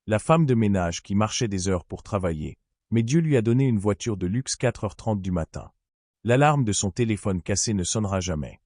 La femme de ménage qui marchait des heures pour travailler, mais Dieu lui a donné une voiture de luxe 4h30 du matin. L'alarme de son téléphone cassé ne sonnera jamais.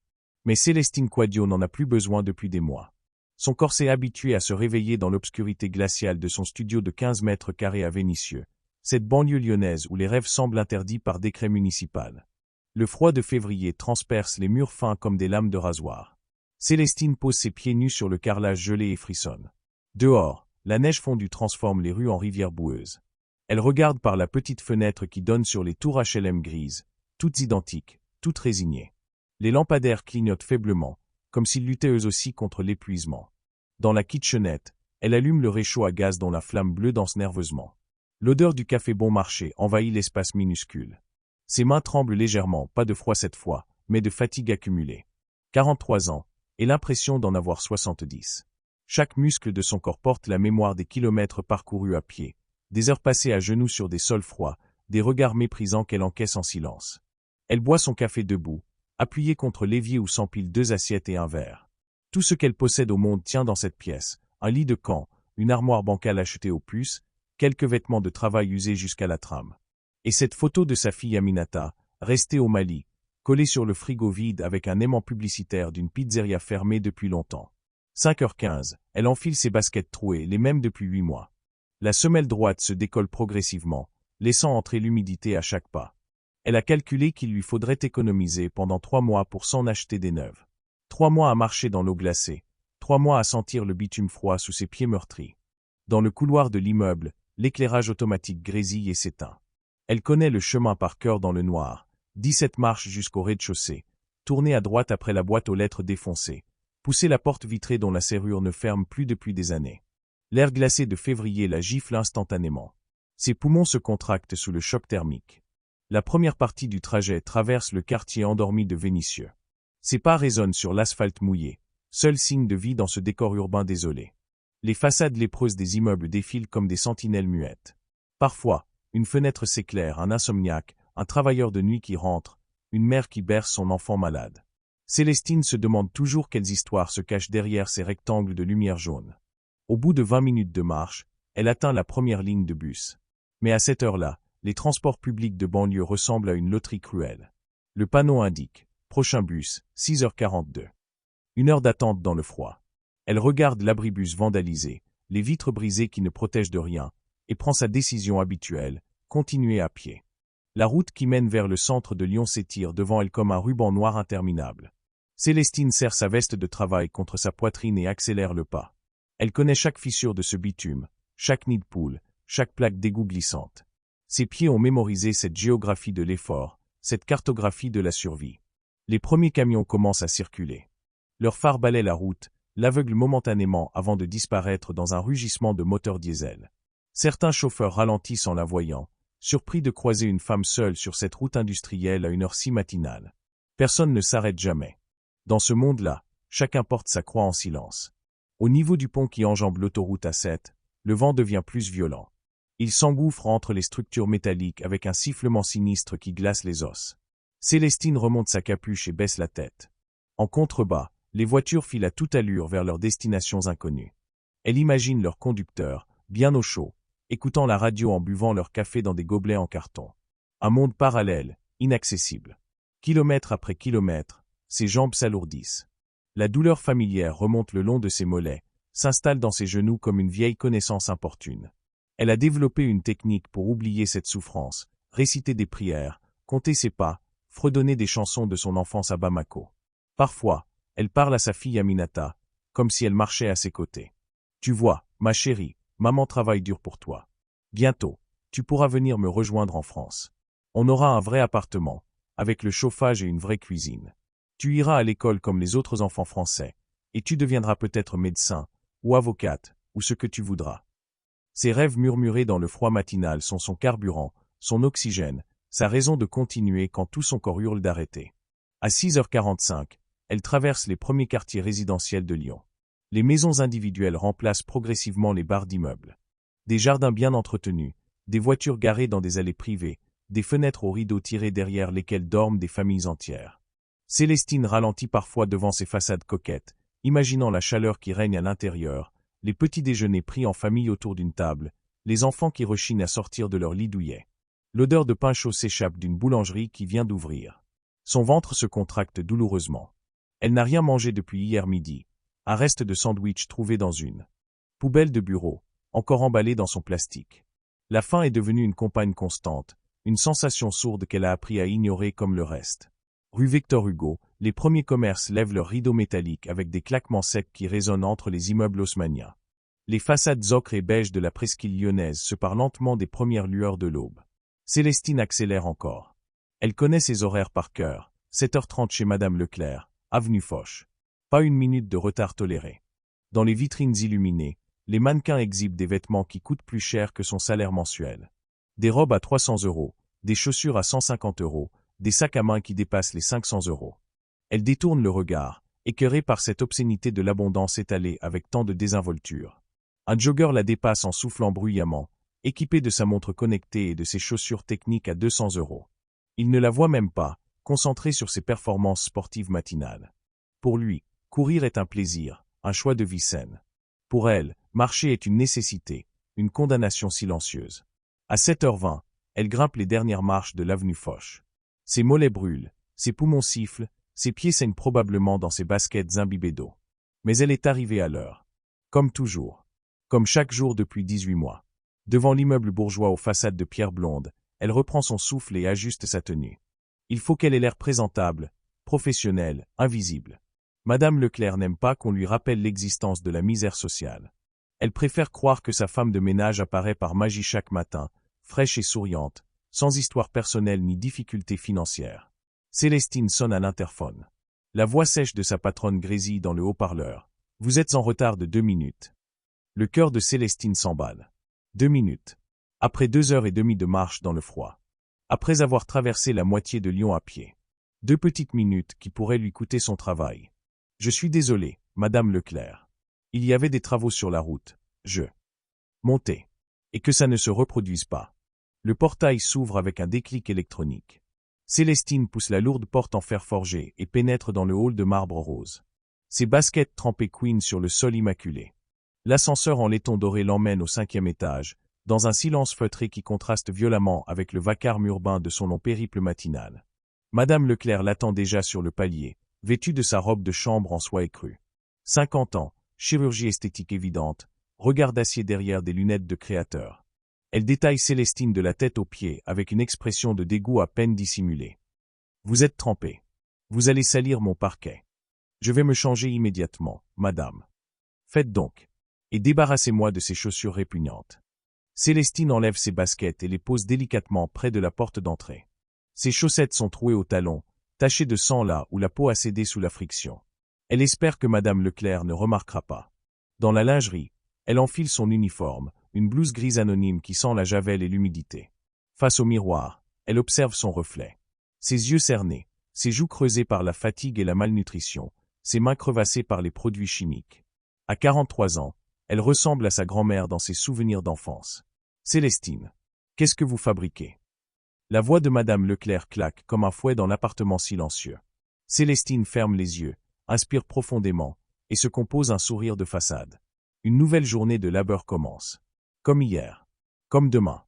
Mais Célestine Quadio n'en a plus besoin depuis des mois. Son corps s'est habitué à se réveiller dans l'obscurité glaciale de son studio de 15 mètres carrés à Vénissieux, cette banlieue lyonnaise où les rêves semblent interdits par décret municipal. Le froid de février transperce les murs fins comme des lames de rasoir. Célestine pose ses pieds nus sur le carrelage gelé et frissonne. Dehors, la neige fondue transforme les rues en rivières boueuses. Elle regarde par la petite fenêtre qui donne sur les tours HLM grises, toutes identiques, toutes résignées. Les lampadaires clignotent faiblement, comme s'ils luttaient eux aussi contre l'épuisement. Dans la kitchenette, elle allume le réchaud à gaz dont la flamme bleue danse nerveusement. L'odeur du café bon marché envahit l'espace minuscule. Ses mains tremblent légèrement, pas de froid cette fois, mais de fatigue accumulée. 43 ans, et l'impression d'en avoir 70. Chaque muscle de son corps porte la mémoire des kilomètres parcourus à pied, des heures passées à genoux sur des sols froids, des regards méprisants qu'elle encaisse en silence. Elle boit son café debout, appuyée contre l'évier où s'empilent 2 assiettes et un verre. Tout ce qu'elle possède au monde tient dans cette pièce, un lit de camp, une armoire bancale achetée aux puces, quelques vêtements de travail usés jusqu'à la trame. Et cette photo de sa fille Aminata, restée au Mali, collée sur le frigo vide avec un aimant publicitaire d'une pizzeria fermée depuis longtemps. 5h15, elle enfile ses baskets trouées, les mêmes depuis 8 mois. La semelle droite se décolle progressivement, laissant entrer l'humidité à chaque pas. Elle a calculé qu'il lui faudrait économiser pendant 3 mois pour s'en acheter des neuves. 3 mois à marcher dans l'eau glacée, 3 mois à sentir le bitume froid sous ses pieds meurtris. Dans le couloir de l'immeuble, l'éclairage automatique grésille et s'éteint. Elle connaît le chemin par cœur dans le noir, 17 marches jusqu'au rez-de-chaussée, tourner à droite après la boîte aux lettres défoncée, pousser la porte vitrée dont la serrure ne ferme plus depuis des années. L'air glacé de février la gifle instantanément. Ses poumons se contractent sous le choc thermique. La première partie du trajet traverse le quartier endormi de Vénissieux. Ses pas résonnent sur l'asphalte mouillé, seul signe de vie dans ce décor urbain désolé. Les façades lépreuses des immeubles défilent comme des sentinelles muettes. Parfois, une fenêtre s'éclaire, un insomniaque, un travailleur de nuit qui rentre, une mère qui berce son enfant malade. Célestine se demande toujours quelles histoires se cachent derrière ces rectangles de lumière jaune. Au bout de 20 minutes de marche, elle atteint la première ligne de bus. Mais à cette heure-là, les transports publics de banlieue ressemblent à une loterie cruelle. Le panneau indique « Prochain bus, 6h42 ». 1 heure d'attente dans le froid. Elle regarde l'abribus vandalisé, les vitres brisées qui ne protègent de rien, et prend sa décision habituelle, continuer à pied. La route qui mène vers le centre de Lyon s'étire devant elle comme un ruban noir interminable. Célestine serre sa veste de travail contre sa poitrine et accélère le pas. Elle connaît chaque fissure de ce bitume, chaque nid de poule, chaque plaque d'égout glissante. Ses pieds ont mémorisé cette géographie de l'effort, cette cartographie de la survie. Les premiers camions commencent à circuler. Leurs phares balaient la route, l'aveuglent momentanément avant de disparaître dans un rugissement de moteur diesel. Certains chauffeurs ralentissent en la voyant, surpris de croiser une femme seule sur cette route industrielle à une heure si matinale. Personne ne s'arrête jamais. Dans ce monde-là, chacun porte sa croix en silence. Au niveau du pont qui enjambe l'autoroute A7, le vent devient plus violent. Il s'engouffre entre les structures métalliques avec un sifflement sinistre qui glace les os. Célestine remonte sa capuche et baisse la tête. En contrebas, les voitures filent à toute allure vers leurs destinations inconnues. Elle imagine leurs conducteurs, bien au chaud, écoutant la radio en buvant leur café dans des gobelets en carton. Un monde parallèle, inaccessible. Kilomètre après kilomètre, ses jambes s'alourdissent. La douleur familière remonte le long de ses mollets, s'installe dans ses genoux comme une vieille connaissance importune. Elle a développé une technique pour oublier cette souffrance, réciter des prières, compter ses pas, fredonner des chansons de son enfance à Bamako. Parfois, elle parle à sa fille Aminata, comme si elle marchait à ses côtés. Tu vois, ma chérie, maman travaille dur pour toi. Bientôt, tu pourras venir me rejoindre en France. On aura un vrai appartement, avec le chauffage et une vraie cuisine. Tu iras à l'école comme les autres enfants français, et tu deviendras peut-être médecin, ou avocate, ou ce que tu voudras. Ses rêves murmurés dans le froid matinal sont son carburant, son oxygène, sa raison de continuer quand tout son corps hurle d'arrêter. À 6h45, elle traverse les premiers quartiers résidentiels de Lyon. Les maisons individuelles remplacent progressivement les barres d'immeubles. Des jardins bien entretenus, des voitures garées dans des allées privées, des fenêtres aux rideaux tirés derrière lesquelles dorment des familles entières. Célestine ralentit parfois devant ces façades coquettes, imaginant la chaleur qui règne à l'intérieur, les petits déjeuners pris en famille autour d'une table, les enfants qui rechignent à sortir de leur lit douillet. L'odeur de pain chaud s'échappe d'une boulangerie qui vient d'ouvrir. Son ventre se contracte douloureusement. Elle n'a rien mangé depuis hier midi. Un reste de sandwich trouvé dans une poubelle de bureau, encore emballé dans son plastique. La faim est devenue une compagne constante, une sensation sourde qu'elle a appris à ignorer comme le reste. Rue Victor Hugo, les premiers commerces lèvent leurs rideaux métalliques avec des claquements secs qui résonnent entre les immeubles haussmanniens. Les façades ocre et beige de la presqu'île lyonnaise se parent lentement des premières lueurs de l'aube. Célestine accélère encore. Elle connaît ses horaires par cœur. 7h30 chez Madame Leclerc, avenue Foch. Pas une minute de retard toléré. Dans les vitrines illuminées, les mannequins exhibent des vêtements qui coûtent plus cher que son salaire mensuel. Des robes à 300 €, des chaussures à 150 €, des sacs à main qui dépassent les 500 €. Elle détourne le regard, écœurée par cette obscénité de l'abondance étalée avec tant de désinvolture. Un jogger la dépasse en soufflant bruyamment, équipé de sa montre connectée et de ses chaussures techniques à 200 €. Il ne la voit même pas, concentré sur ses performances sportives matinales. Pour lui, courir est un plaisir, un choix de vie saine. Pour elle, marcher est une nécessité, une condamnation silencieuse. À 7h20, elle grimpe les dernières marches de l'avenue Foch. Ses mollets brûlent, ses poumons sifflent, ses pieds saignent probablement dans ses baskets imbibées d'eau. Mais elle est arrivée à l'heure. Comme toujours. Comme chaque jour depuis 18 mois. Devant l'immeuble bourgeois aux façades de pierre blonde, elle reprend son souffle et ajuste sa tenue. Il faut qu'elle ait l'air présentable, professionnelle, invisible. Madame Leclerc n'aime pas qu'on lui rappelle l'existence de la misère sociale. Elle préfère croire que sa femme de ménage apparaît par magie chaque matin, fraîche et souriante, sans histoire personnelle ni difficulté financière. Célestine sonne à l'interphone. La voix sèche de sa patronne grésille dans le haut-parleur. « Vous êtes en retard de 2 minutes. » Le cœur de Célestine s'emballe. 2 minutes. Après 2h30 de marche dans le froid. Après avoir traversé la moitié de Lyon à pied. 2 petites minutes qui pourraient lui coûter son travail. « Je suis désolé, Madame Leclerc. Il y avait des travaux sur la route. Je montais. Et que ça ne se reproduise pas. » Le portail s'ouvre avec un déclic électronique. Célestine pousse la lourde porte en fer forgé et pénètre dans le hall de marbre rose. Ses baskets trempées couinent sur le sol immaculé. L'ascenseur en laiton doré l'emmène au 5e étage, dans un silence feutré qui contraste violemment avec le vacarme urbain de son long périple matinal. Madame Leclerc l'attend déjà sur le palier, vêtue de sa robe de chambre en soie écrue. 50 ans, chirurgie esthétique évidente, regard d'acier derrière des lunettes de créateur. Elle détaille Célestine de la tête aux pieds avec une expression de dégoût à peine dissimulée. « Vous êtes trempée. Vous allez salir mon parquet. Je vais me changer immédiatement, madame. Faites donc. Et débarrassez-moi de ces chaussures répugnantes. » Célestine enlève ses baskets et les pose délicatement près de la porte d'entrée. Ses chaussettes sont trouées au talon, tachées de sang là où la peau a cédé sous la friction. Elle espère que Madame Leclerc ne remarquera pas. Dans la lingerie, elle enfile son uniforme, une blouse grise anonyme qui sent la javel et l'humidité. Face au miroir, elle observe son reflet. Ses yeux cernés, ses joues creusées par la fatigue et la malnutrition, ses mains crevassées par les produits chimiques. À 43 ans, elle ressemble à sa grand-mère dans ses souvenirs d'enfance. « Célestine, qu'est-ce que vous fabriquez ?» La voix de Madame Leclerc claque comme un fouet dans l'appartement silencieux. Célestine ferme les yeux, inspire profondément, et se compose un sourire de façade. Une nouvelle journée de labeur commence. Comme hier. Comme demain.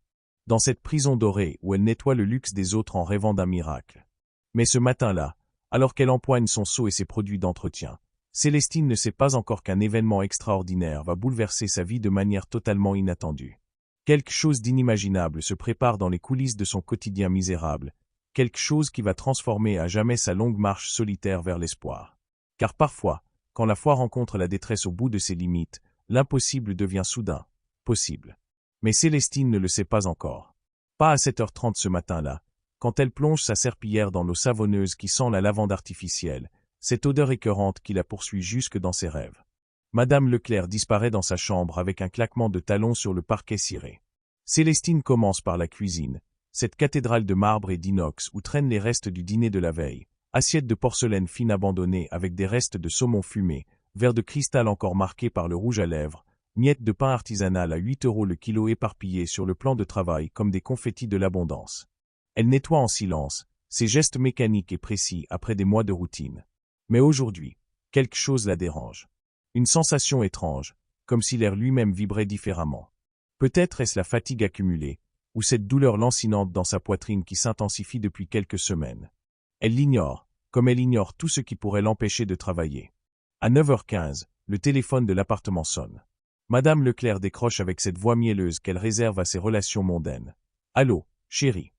Dans cette prison dorée où elle nettoie le luxe des autres en rêvant d'un miracle. Mais ce matin-là, alors qu'elle empoigne son seau et ses produits d'entretien, Célestine ne sait pas encore qu'un événement extraordinaire va bouleverser sa vie de manière totalement inattendue. Quelque chose d'inimaginable se prépare dans les coulisses de son quotidien misérable, quelque chose qui va transformer à jamais sa longue marche solitaire vers l'espoir. Car parfois, quand la foi rencontre la détresse au bout de ses limites, l'impossible devient soudain possible. Mais Célestine ne le sait pas encore. Pas à 7h30 ce matin-là, quand elle plonge sa serpillière dans l'eau savonneuse qui sent la lavande artificielle, cette odeur écœurante qui la poursuit jusque dans ses rêves. Madame Leclerc disparaît dans sa chambre avec un claquement de talons sur le parquet ciré. Célestine commence par la cuisine, cette cathédrale de marbre et d'inox où traînent les restes du dîner de la veille, assiette de porcelaine fine abandonnée avec des restes de saumon fumé, verre de cristal encore marqué par le rouge à lèvres, miettes de pain artisanal à 8 € le kilo éparpillées sur le plan de travail comme des confettis de l'abondance. Elle nettoie en silence, ses gestes mécaniques et précis après des mois de routine. Mais aujourd'hui, quelque chose la dérange. Une sensation étrange, comme si l'air lui-même vibrait différemment. Peut-être est-ce la fatigue accumulée, ou cette douleur lancinante dans sa poitrine qui s'intensifie depuis quelques semaines. Elle l'ignore, comme elle ignore tout ce qui pourrait l'empêcher de travailler. À 9h15, le téléphone de l'appartement sonne. Madame Leclerc décroche avec cette voix mielleuse qu'elle réserve à ses relations mondaines. « Allô, chérie.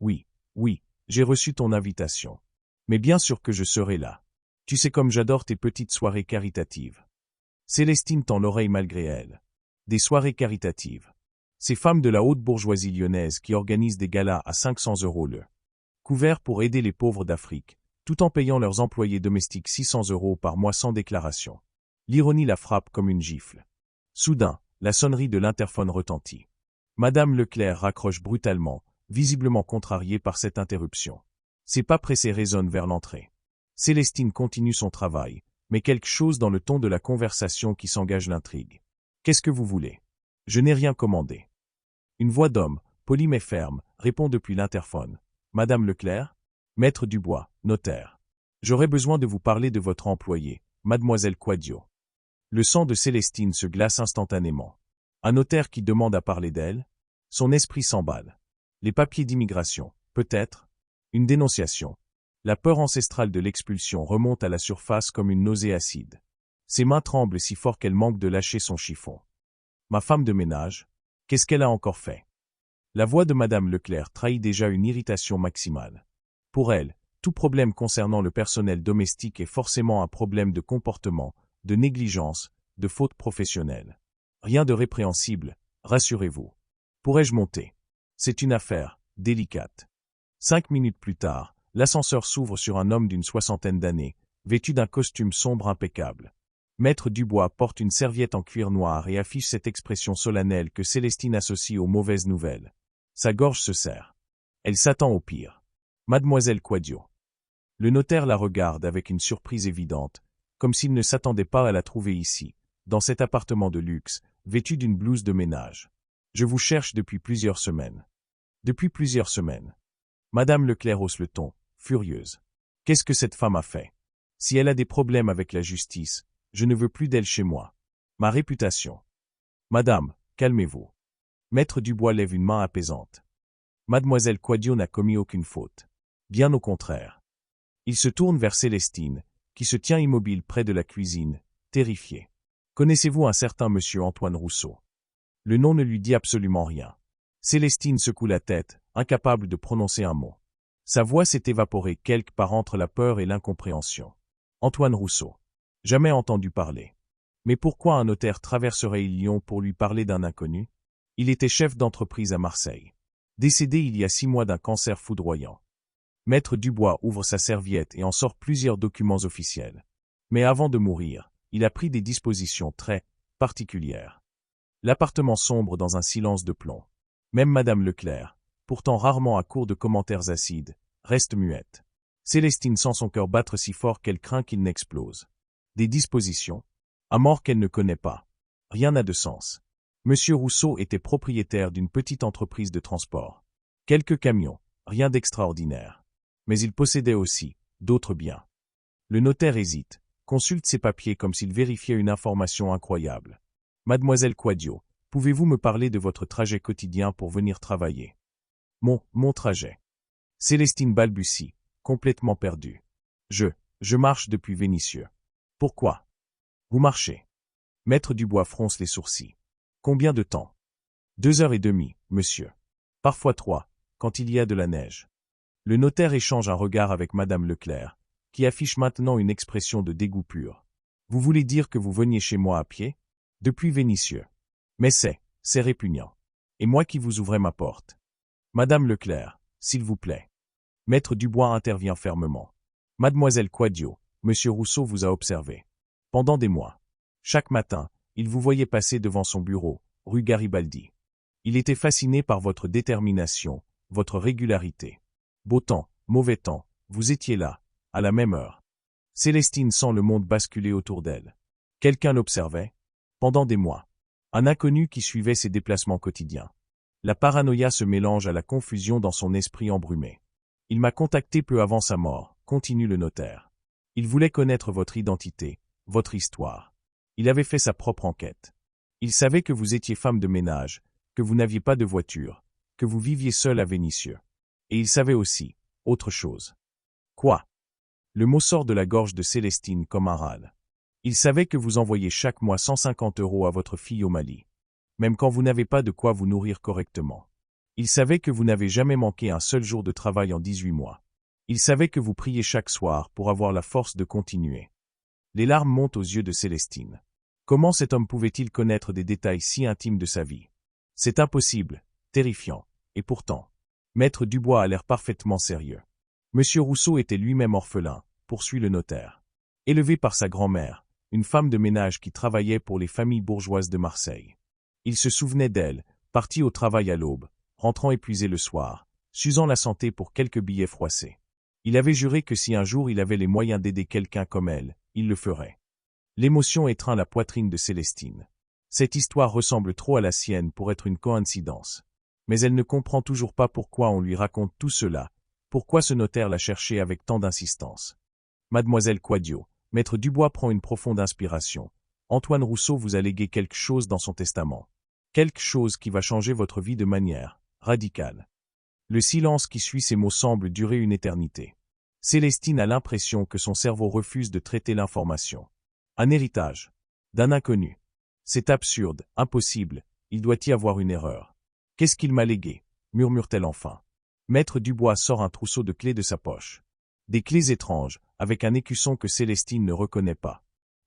Oui, j'ai reçu ton invitation. Mais bien sûr que je serai là. Tu sais comme j'adore tes petites soirées caritatives. » Célestine tend l'oreille malgré elle. Des soirées caritatives. Ces femmes de la haute bourgeoisie lyonnaise qui organisent des galas à 500 € le couvert pour aider les pauvres d'Afrique, tout en payant leurs employés domestiques 600 € par mois sans déclaration. L'ironie la frappe comme une gifle. Soudain, la sonnerie de l'interphone retentit. Madame Leclerc raccroche brutalement, visiblement contrariée par cette interruption. Ses pas pressés résonnent vers l'entrée. Célestine continue son travail, mais quelque chose dans le ton de la conversation qui s'engage l'intrigue. « Qu'est-ce que vous voulez ? Je n'ai rien commandé. » Une voix d'homme, polie mais ferme, répond depuis l'interphone. « Madame Leclerc ? Maître Dubois, notaire. J'aurais besoin de vous parler de votre employée, mademoiselle Quadio. » Le sang de Célestine se glace instantanément. Un notaire qui demande à parler d'elle ? Son esprit s'emballe. Les papiers d'immigration, peut-être ? Une dénonciation. La peur ancestrale de l'expulsion remonte à la surface comme une nausée acide. Ses mains tremblent si fort qu'elle manque de lâcher son chiffon. Ma femme de ménage, qu'est-ce qu'elle a encore fait? La voix de Madame Leclerc trahit déjà une irritation maximale. Pour elle, tout problème concernant le personnel domestique est forcément un problème de comportement, de négligence, de faute professionnelle. Rien de répréhensible, rassurez-vous. Pourrais-je monter? C'est une affaire délicate. 5 minutes plus tard, l'ascenseur s'ouvre sur un homme d'une soixantaine d'années, vêtu d'un costume sombre impeccable. Maître Dubois porte une serviette en cuir noir et affiche cette expression solennelle que Célestine associe aux mauvaises nouvelles. Sa gorge se serre. Elle s'attend au pire. Mademoiselle Quadio. Le notaire la regarde avec une surprise évidente, comme s'il ne s'attendait pas à la trouver ici, dans cet appartement de luxe, vêtu d'une blouse de ménage. Je vous cherche depuis plusieurs semaines. Depuis plusieurs semaines. Madame Leclerc hausse le ton, furieuse. Qu'est-ce que cette femme a fait? Si elle a des problèmes avec la justice, je ne veux plus d'elle chez moi. Ma réputation. Madame, calmez-vous. Maître Dubois lève une main apaisante. Mademoiselle Quadio n'a commis aucune faute. Bien au contraire. Il se tourne vers Célestine, qui se tient immobile près de la cuisine, terrifiée. Connaissez-vous un certain monsieur Antoine Rousseau? Le nom ne lui dit absolument rien. Célestine secoue la tête, incapable de prononcer un mot. Sa voix s'est évaporée quelque part entre la peur et l'incompréhension. Antoine Rousseau. Jamais entendu parler. Mais pourquoi un notaire traverserait-il Lyon pour lui parler d'un inconnu? Il était chef d'entreprise à Marseille. Décédé il y a 6 mois d'un cancer foudroyant. Maître Dubois ouvre sa serviette et en sort plusieurs documents officiels. Mais avant de mourir, il a pris des dispositions très particulières. L'appartement sombre dans un silence de plomb. Même Madame Leclerc, pourtant rarement à court de commentaires acides, reste muette. Célestine sent son cœur battre si fort qu'elle craint qu'il n'explose. Des dispositions, à mort qu'elle ne connaît pas. Rien n'a de sens. Monsieur Rousseau était propriétaire d'une petite entreprise de transport. Quelques camions, rien d'extraordinaire. Mais il possédait aussi d'autres biens. Le notaire hésite, consulte ses papiers comme s'il vérifiait une information incroyable. Mademoiselle Quadio, pouvez-vous me parler de votre trajet quotidien pour venir travailler? Mon trajet. Célestine balbutie, complètement perdue. Je marche depuis Vénissieux. Pourquoi? Vous marchez. Maître Dubois fronce les sourcils. Combien de temps? 2h30, monsieur. Parfois 3, quand il y a de la neige. Le notaire échange un regard avec Madame Leclerc, qui affiche maintenant une expression de dégoût pur. Vous voulez dire que vous veniez chez moi à pied? Depuis Vénissieux. Mais c'est répugnant. Et moi qui vous ouvrais ma porte. Madame Leclerc, s'il vous plaît. Maître Dubois intervient fermement. Mademoiselle Quadio, monsieur Rousseau vous a observé. Pendant des mois. Chaque matin, il vous voyait passer devant son bureau, rue Garibaldi. Il était fasciné par votre détermination, votre régularité. Beau temps, mauvais temps, vous étiez là, à la même heure. Célestine sent le monde basculer autour d'elle. Quelqu'un l'observait? Pendant des mois. Un inconnu qui suivait ses déplacements quotidiens. La paranoïa se mélange à la confusion dans son esprit embrumé. Il m'a contacté peu avant sa mort, continue le notaire. Il voulait connaître votre identité, votre histoire. Il avait fait sa propre enquête. Il savait que vous étiez femme de ménage, que vous n'aviez pas de voiture, que vous viviez seule à Vénissieux. Et il savait aussi, autre chose. Quoi? Le mot sort de la gorge de Célestine comme un râle. Il savait que vous envoyez chaque mois 150 € à votre fille au Mali. Même quand vous n'avez pas de quoi vous nourrir correctement. Il savait que vous n'avez jamais manqué un seul jour de travail en 18 mois. Il savait que vous priez chaque soir pour avoir la force de continuer. Les larmes montent aux yeux de Célestine. Comment cet homme pouvait-il connaître des détails si intimes de sa vie? C'est impossible, terrifiant, et pourtant. Maître Dubois a l'air parfaitement sérieux. Monsieur Rousseau était lui-même orphelin, poursuit le notaire. Élevé par sa grand-mère, une femme de ménage qui travaillait pour les familles bourgeoises de Marseille. Il se souvenait d'elle, partie au travail à l'aube, rentrant épuisé le soir, s'usant la santé pour quelques billets froissés. Il avait juré que si un jour il avait les moyens d'aider quelqu'un comme elle, il le ferait. L'émotion étreint la poitrine de Célestine. Cette histoire ressemble trop à la sienne pour être une coïncidence. Mais elle ne comprend toujours pas pourquoi on lui raconte tout cela, pourquoi ce notaire l'a cherché avec tant d'insistance. Mademoiselle Quadio, Maître Dubois prend une profonde inspiration. Antoine Rousseau vous a légué quelque chose dans son testament. Quelque chose qui va changer votre vie de manière radicale. Le silence qui suit ces mots semble durer une éternité. Célestine a l'impression que son cerveau refuse de traiter l'information. Un héritage. D'un inconnu. C'est absurde, impossible, il doit y avoir une erreur. Qu'est-ce qu'il m'a légué? Murmure-t-elle enfin. Maître Dubois sort un trousseau de clés de sa poche. Des clés étranges, avec un écusson que Célestine ne reconnaît pas.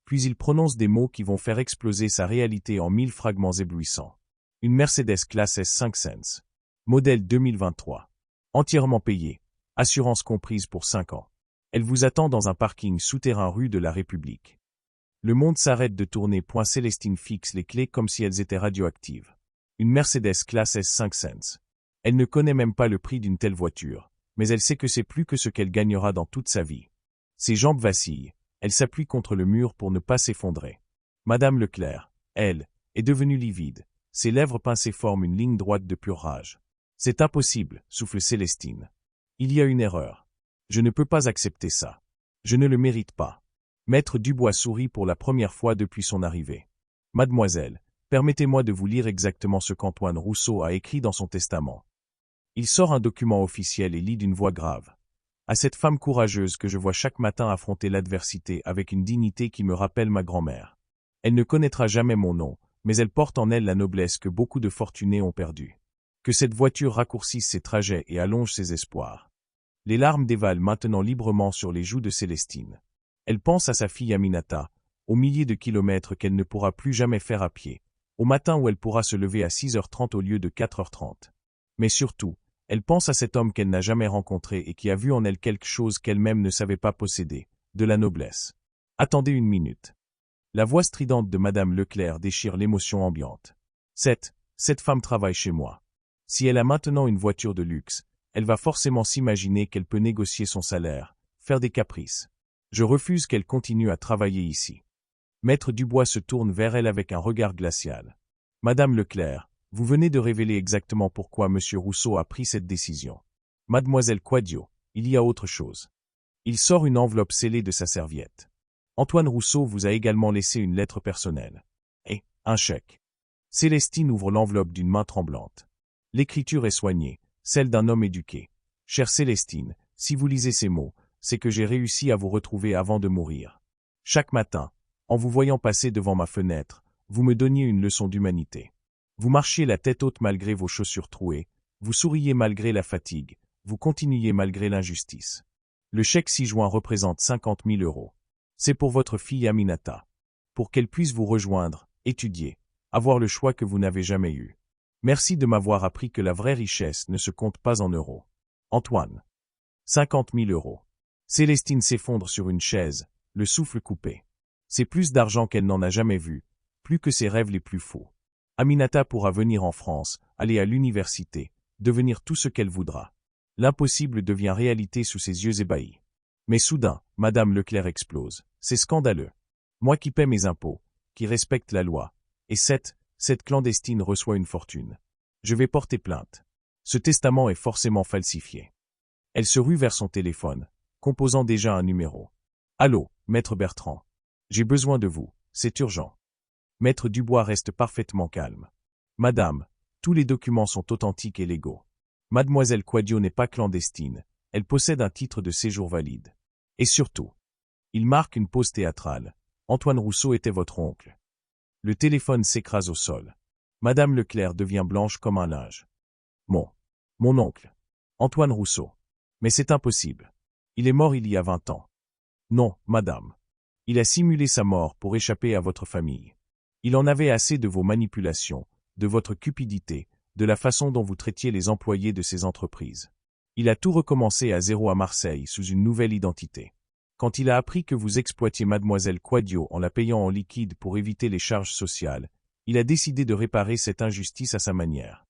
Puis il prononce des mots qui vont faire exploser sa réalité en 1000 fragments éblouissants. Une Mercedes classe S5 Sense. Modèle 2023. Entièrement payée. Assurance comprise pour 5 ans. Elle vous attend dans un parking souterrain rue de la République. Le monde s'arrête de tourner. Célestine fixe les clés comme si elles étaient radioactives. Une Mercedes classe S5 Sense. Elle ne connaît même pas le prix d'une telle voiture, mais elle sait que c'est plus que ce qu'elle gagnera dans toute sa vie. Ses jambes vacillent, elle s'appuie contre le mur pour ne pas s'effondrer. Madame Leclerc, elle, est devenue livide, ses lèvres pincées forment une ligne droite de pure rage. C'est impossible, souffle Célestine. Il y a une erreur. Je ne peux pas accepter ça. Je ne le mérite pas. Maître Dubois sourit pour la première fois depuis son arrivée. Mademoiselle, permettez-moi de vous lire exactement ce qu'Antoine Rousseau a écrit dans son testament. Il sort un document officiel et lit d'une voix grave. À cette femme courageuse que je vois chaque matin affronter l'adversité avec une dignité qui me rappelle ma grand-mère. Elle ne connaîtra jamais mon nom, mais elle porte en elle la noblesse que beaucoup de fortunés ont perdue. Que cette voiture raccourcisse ses trajets et allonge ses espoirs. Les larmes dévalent maintenant librement sur les joues de Célestine. Elle pense à sa fille Aminata, aux milliers de kilomètres qu'elle ne pourra plus jamais faire à pied, au matin où elle pourra se lever à 6h30 au lieu de 4h30. Mais surtout, elle pense à cet homme qu'elle n'a jamais rencontré et qui a vu en elle quelque chose qu'elle-même ne savait pas posséder, de la noblesse. Attendez une minute. La voix stridente de Madame Leclerc déchire l'émotion ambiante. Cette femme travaille chez moi. Si elle a maintenant une voiture de luxe, elle va forcément s'imaginer qu'elle peut négocier son salaire, faire des caprices. Je refuse qu'elle continue à travailler ici. Maître Dubois se tourne vers elle avec un regard glacial. Madame Leclerc, vous venez de révéler exactement pourquoi Monsieur Rousseau a pris cette décision. Mademoiselle Quadio, il y a autre chose. Il sort une enveloppe scellée de sa serviette. Antoine Rousseau vous a également laissé une lettre personnelle. Et un chèque. Célestine ouvre l'enveloppe d'une main tremblante. L'écriture est soignée, celle d'un homme éduqué. Chère Célestine, si vous lisez ces mots, c'est que j'ai réussi à vous retrouver avant de mourir. Chaque matin, en vous voyant passer devant ma fenêtre, vous me donniez une leçon d'humanité. Vous marchiez la tête haute malgré vos chaussures trouées, vous souriez malgré la fatigue, vous continuiez malgré l'injustice. Le chèque ci-joint représente 50 000 €. C'est pour votre fille Aminata. Pour qu'elle puisse vous rejoindre, étudier, avoir le choix que vous n'avez jamais eu. Merci de m'avoir appris que la vraie richesse ne se compte pas en euros. Antoine. 50 000 €. Célestine s'effondre sur une chaise, le souffle coupé. C'est plus d'argent qu'elle n'en a jamais vu, plus que ses rêves les plus fous. Aminata pourra venir en France, aller à l'université, devenir tout ce qu'elle voudra. L'impossible devient réalité sous ses yeux ébahis. Mais soudain, Madame Leclerc explose. C'est scandaleux. Moi qui paie mes impôts, qui respecte la loi, et cette clandestine reçoit une fortune. Je vais porter plainte. Ce testament est forcément falsifié. Elle se rue vers son téléphone, composant déjà un numéro. Allô, Maître Bertrand. J'ai besoin de vous, c'est urgent. Maître Dubois reste parfaitement calme. Madame, tous les documents sont authentiques et légaux. Mademoiselle Quadio n'est pas clandestine, elle possède un titre de séjour valide. Et surtout, il marque une pause théâtrale. Antoine Rousseau était votre oncle. Le téléphone s'écrase au sol. Madame Leclerc devient blanche comme un linge. Mon oncle. Antoine Rousseau. Mais c'est impossible. Il est mort il y a 20 ans. Non, madame. Il a simulé sa mort pour échapper à votre famille. Il en avait assez de vos manipulations, de votre cupidité, de la façon dont vous traitiez les employés de ces entreprises. Il a tout recommencé à zéro à Marseille sous une nouvelle identité. Quand il a appris que vous exploitiez mademoiselle Quadio en la payant en liquide pour éviter les charges sociales, il a décidé de réparer cette injustice à sa manière.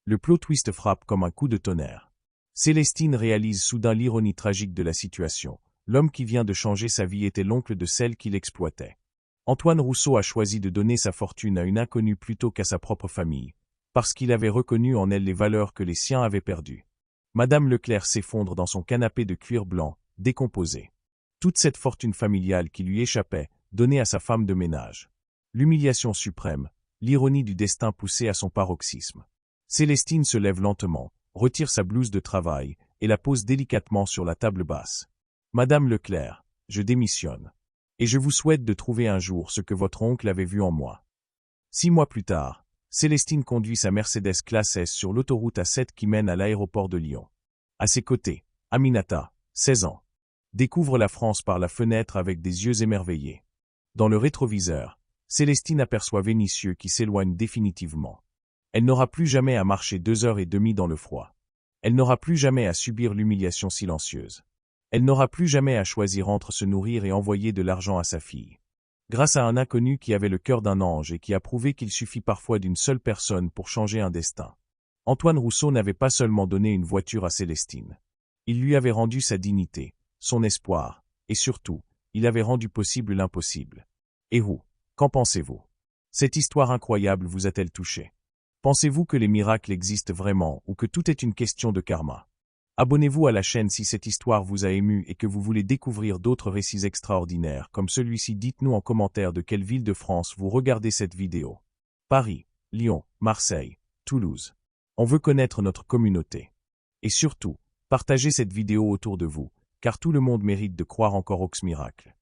Le plot twist frappe comme un coup de tonnerre. Célestine réalise soudain l'ironie tragique de la situation. L'homme qui vient de changer sa vie était l'oncle de celle qui l'exploitait. Antoine Rousseau a choisi de donner sa fortune à une inconnue plutôt qu'à sa propre famille, parce qu'il avait reconnu en elle les valeurs que les siens avaient perdues. Madame Leclerc s'effondre dans son canapé de cuir blanc, décomposé. Toute cette fortune familiale qui lui échappait, donnée à sa femme de ménage. L'humiliation suprême, l'ironie du destin poussée à son paroxysme. Célestine se lève lentement, retire sa blouse de travail, et la pose délicatement sur la table basse. Madame Leclerc, je démissionne. Et je vous souhaite de trouver un jour ce que votre oncle avait vu en moi. 6 mois plus tard, Célestine conduit sa Mercedes classe S sur l'autoroute A7 qui mène à l'aéroport de Lyon. À ses côtés, Aminata, 16 ans, découvre la France par la fenêtre avec des yeux émerveillés. Dans le rétroviseur, Célestine aperçoit Vénitieux qui s'éloigne définitivement. Elle n'aura plus jamais à marcher 2 heures et demie dans le froid. Elle n'aura plus jamais à subir l'humiliation silencieuse. Elle n'aura plus jamais à choisir entre se nourrir et envoyer de l'argent à sa fille. Grâce à un inconnu qui avait le cœur d'un ange et qui a prouvé qu'il suffit parfois d'une seule personne pour changer un destin. Antoine Rousseau n'avait pas seulement donné une voiture à Célestine. Il lui avait rendu sa dignité, son espoir, et surtout, il avait rendu possible l'impossible. Et vous, qu'en pensez-vous? Cette histoire incroyable vous a-t-elle touché? Pensez-vous que les miracles existent vraiment ou que tout est une question de karma? Abonnez-vous à la chaîne si cette histoire vous a ému et que vous voulez découvrir d'autres récits extraordinaires comme celui-ci. Dites-nous en commentaire de quelle ville de France vous regardez cette vidéo. Paris, Lyon, Marseille, Toulouse. On veut connaître notre communauté. Et surtout, partagez cette vidéo autour de vous, car tout le monde mérite de croire encore aux miracles.